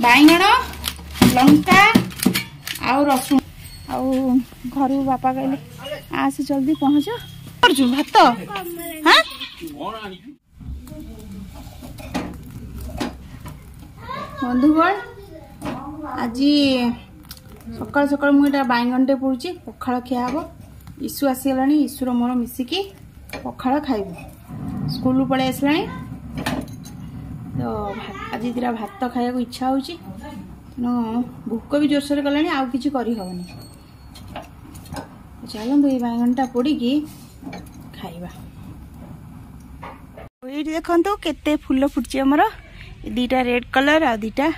बैगण लंका आउ रसुण आउ घर बापा कहले आस जल्दी पहुँच भात हाँ बंधुगण आज सकाल सकाल मुझे बैगणटे पड़ुची पखाड़ खिया हम ईशु आसीगला ईशुर मोर मिसिकी पखाड़ खाइबू स्कूल पड़े आसला तो आज दिरा भात खाया इच्छा हो भोक भी जोरसोर गलानी आउ किछि करी हबनी चलतु ये बैगणटा पोड़ी खाइबा ये देखो केते फूल फुटची आमर दीटा रेड कलर आ दीटा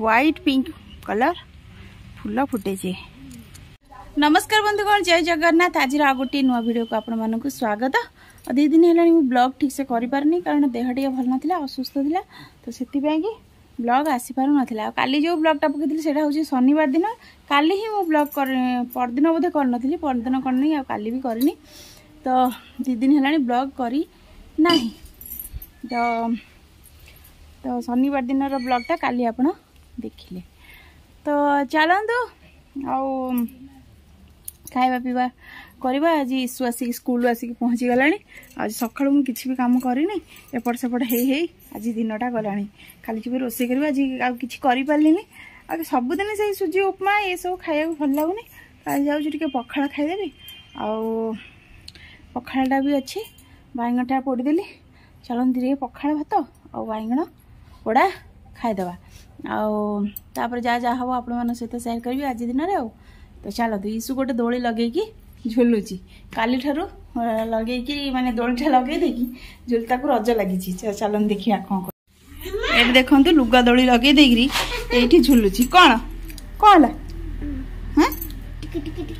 व्हाइट पिंक कलर फूल फुटे। नमस्कार बंधुगण जय जगन्नाथ आज गोटे नुआ वीडियो को आपण मानक स्वागत। 2 दिन है ब्लॉग ठीक से कर पारनी कारण देह टे भल ना असुस्थ था तो से ब्लॉग आसी पार ना काली जो ब्लॉगटा पकई से हूँ शनिवार दिन काली ही मु ब्लॉग परदिन बोधे करनी परदिन करनी आ काली भी करनी तो 2 दिन है ब्लॉग करी नहीं तो शनिवार दिन ब्लॉगटा काली आप देखिले तो चलतु आउ खाଇବା पीवा करवा आज ईशु आसिक स्कूल आसिक पहुँची गला आज सका मुझे भी कम करनी एपट सेपट हे आज दिनटा गला खाली जी रोसे कर आज कि पारे आ सबुदिन से सुजी उपमा ये सब खाया भल लगुनि आज जाऊँ पखाड़ खाईदेवी आउ पखाड़ा भी अच्छी बैगणटा पोड़देली चलती पखाड़ भात आ बैगण पोड़ा खाईदे आउे जहाँ हम आपण सहित सेयार करी आज दिन में तो चलतु ईशु गोटे दोली लगे झुलुची काली ठारू लगे माने दोलीटा लगे देकी झुलता को रज लगी चलन देखिए कौन ये देखु लुगा दोली लगे देकरी झुलुची कौन कौन है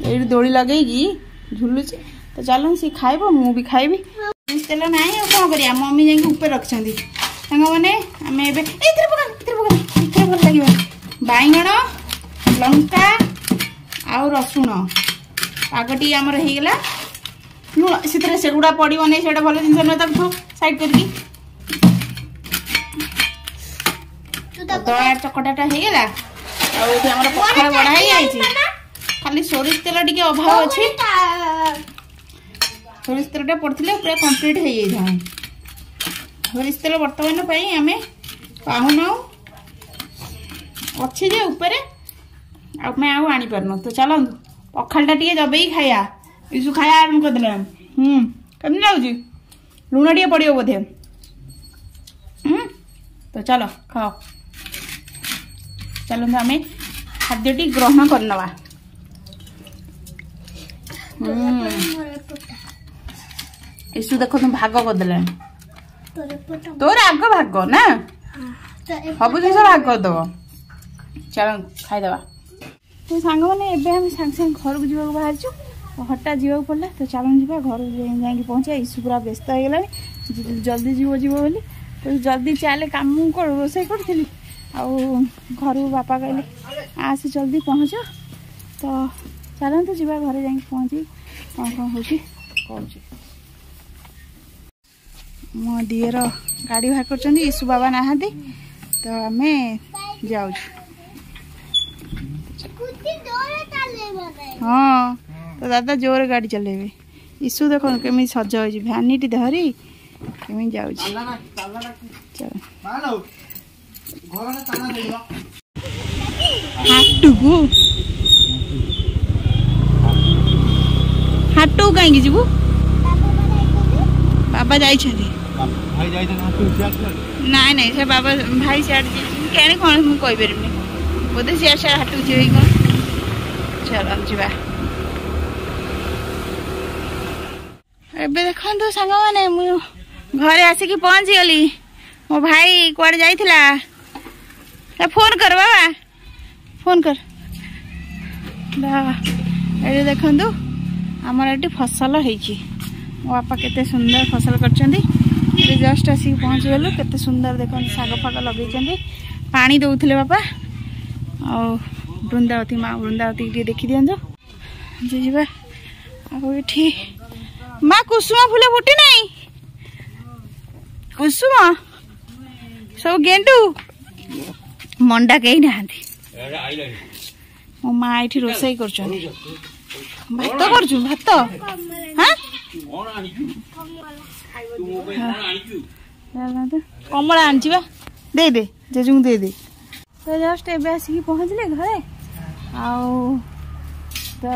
ये दोली लगे झुलुची तो चलन सी खाइब मु भी खाइबी तेल ना कौन कर मम्मी जाकि ऊपर रखी मैंने आम भल लगे बैगण लंका आउ रसुण पागटी आमर होगला लुण से गुड़ा पड़ो नहीं से भल जिन नुह साइड कर दया चकटाटा होगला आम पखाड़ बड़ा ही खाली सोरिष तेल टे अभाव अच्छे सोरिष तेलटा पड़े पूरा कंप्लीट हो जाए सोरिष तेल बर्तमान आम पाहुना अच्छे जे ऊपर मैं आनी पारन तो चलतु पखाड़ा टे दबे खाया ईशु खाया आरम्भ करदे कमी लगुच लुण टे पड़ो बोधे तो चलो खाओ चलते आम खाद्यटी ग्रहण करनवा ईशु देख तुम भाग करदे तोर आग भाग ना सब जिन भाग करदब चल खाईदे तो सांग मैंने आम सांगे सांगे घर को जावा बाहर हठात जावाक पड़ा तो चलन जी घर जा पहुँचा ईशु पूरा व्यस्त हो गला जल्दी जीव बोली तो जल्दी चले कम रोसे करी घर बापा कहले आस जल्दी पहुँच तो चलते जी घर जा पहुँची कौन कौन हो मो दिएर गाड़ी बाहर कर ईशु बाबा नहांती तो आम जाऊ हाँ तो दादा जोर गाड़ी चलेबे ईशु देख केमी सज हो भैनिटी धरी केमी जाऊ हाटू कहीं जीवु बाबा जाई नाई नाई से बाबा भाई सियाड़ क्या कौन मुझे कहीपर बोधे सियाड़ सियाड़ हाटू जी कौन चलो जा देखो सांग मैंने घरे आसिक पहुँची गली मो भाई कुआड़े जाइथिला फोन कर बाबा फोन कर ये देखु आमर ये फसल हो मो बापा केते सुंदर फसल कर जस्ट आसिक पहुँच गलु केते सुंदर देखो साग फाग लगे पानी दौले बापा आ वृंदावती माँ वृंदावती देखी दिंतु जीवा आठी माँ कुसुम फूल फुटी नहीं कुसुम सब गेंडू मंडा कहीं ना मो माँ ये रोसई कर भात कर भात हाँ कमला आनी दे दे जेजू दे दे तो जस्ट एवं आसिक पहुँचले घरे तो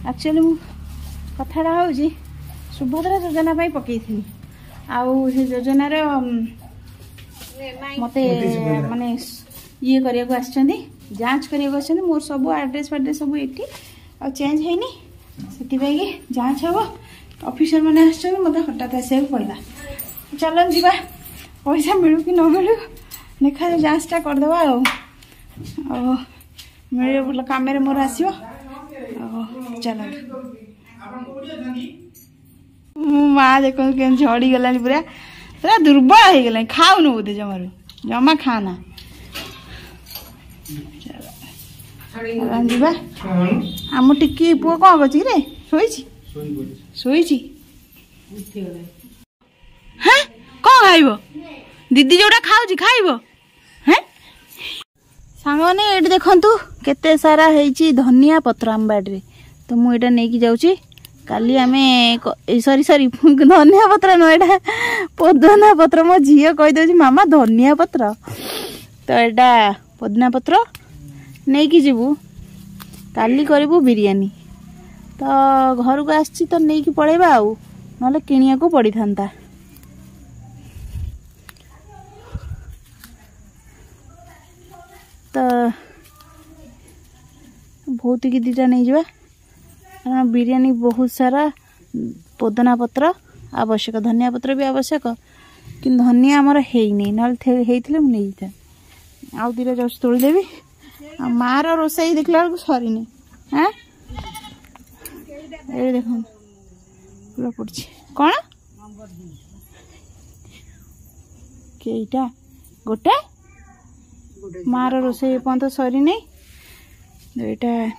एक्चुअली मु कथाटा हूँ सुभद्रा योजना पकई आउ से योजनार मत माने ये करने जांच करने मोर सब एड्रेस फाड्रेस सब ये चेंज है से जांच हम ऑफिसर मैंने मत हठात आसा पड़ा चल जीवा पैसा मिलू कि न मिलू देखा जांचटा करदे मिले भल कम मोर आसो चल माँ देख के झड़ी गला पूरा पूरा दुर्बल हो गला खाऊनु बोधे जमार जमा खाना जीवा आम टिकी पुओ कौन कर हाँ कौन खाइब दीदी जोटा खाऊ खाइब हाँ सांग मैंने ये देखु केते सारा है धनिया पत्र आम बाड़ी तो मुझे नहीं जाऊँगी काली आमे सरी सरी धनिया पत्र नुह पदना पत्र मो झी कहीदे मामा धनिया पत्र तो यहाँ पदना पत्र नहीं कि जीवु काली करू बिरियानी तो घर को आसी तो नहीं कि पड़ेबा आउ ना किनिया को पड़ी था तो बहुत कि दीटा नहीं जावा कारण बिरियानी बहुत सारा पदना पत्र आवश्यक धनिया पत्र भी आवश्यक कि धनिया आमर है ना मुझे आउ दीटा जस्ट तोड़देवी आ मार रोसई देखला बेलू सरीनी हाँ ये देख पड़ी कौन केटा गोटे मार रोसई पर्यंत सरी नहीं यहाँ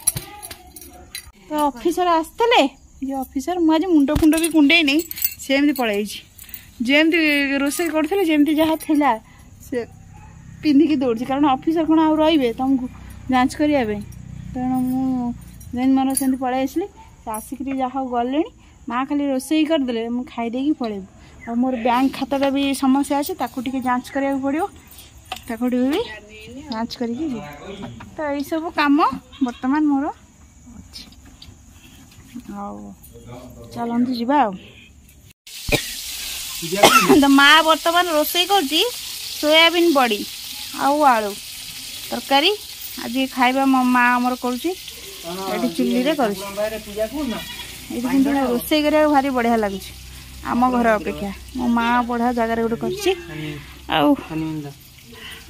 तो ऑफिसर आसते जो ऑफिसर मुझे मुंड फुंड भी कुंडे नहीं सेमती पड़ाई जमती रोसई करते जमती जहाँ थिला से पिंधिकी दौड़ी कारण ऑफिसर कौन आउ रे तुमको जांच करने तेणु मुझे मोर से पलि आसली आसिक जहाँ गले माँ खाली रोसई करदे मुझे खाईदे पलैबू और मोर बैंक खाताटा भी समस्या अच्छे ताकूटे जांच करा पड़ो ताकूटे भी जांच कर तो यही सब कम बर्तमान मोर अच्छे चलती जावा तो माँ बर्तमान रोसई कर सोयाबीन बड़ी आलू तरकारी आज खाइबा मो माँ आमर कर चुली रोसई करा भारी बढ़िया लगुच आम घर अपेक्षा मो माँ बढ़िया जगार गोटे कर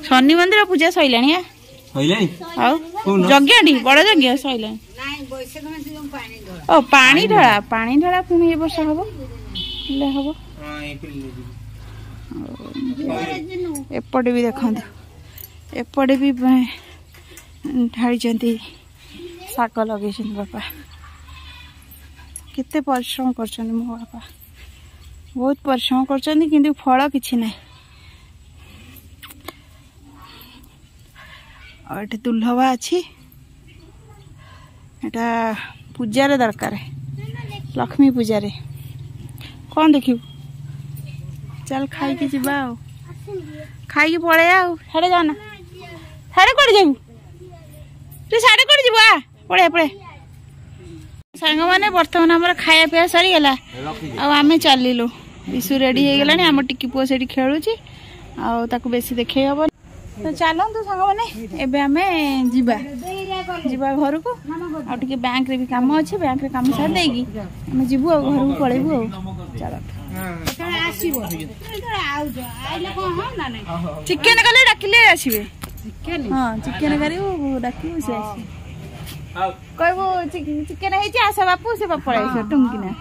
शनि मंदिर पूजा सैला यज्ञ बड़ यज्ञ सैला ओ पानी ढाला पुणी ए वर्ष हम हम एपटे भी देखते एपटे भी ढाई शाग लगे बापा केते परिश्रम कर मो बापा बहुत परिश्रम कर फल किसी ना और ये दुल्हवा अच्छी एटा पूजार दरकार लक्ष्मी पूजार कौन देखियो चल खाई के जीवा खाई पड़े साढ़े जाना साढ़े कौन जाऊ तू साढ़े कौन जीवा पड़े पड़े सांग मैंने बर्तमान आम खाया पीया सरीगला आम चलू विशु रेडी हो गला आम टिकी पुओ से खेलुची आक बेसी देखे हम तो चलतु सांग मैंने एबे आमे जीवा घर को आगे बैंक रे भी काम अच्छे बैंक रे काम सार देगी आम जीवु घर को पलैबू चल चिकेन कले डाकिले आसबे हाँ चिकेन करू डाकू से कहबू चिकेन आस बापू से पलैस टुमकिना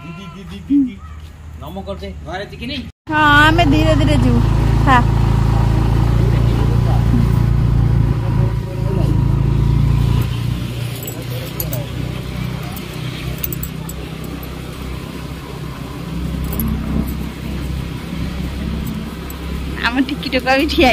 हाँ आम धीरे धीरे जीव हाँ आम टिकी टोका भी ठिया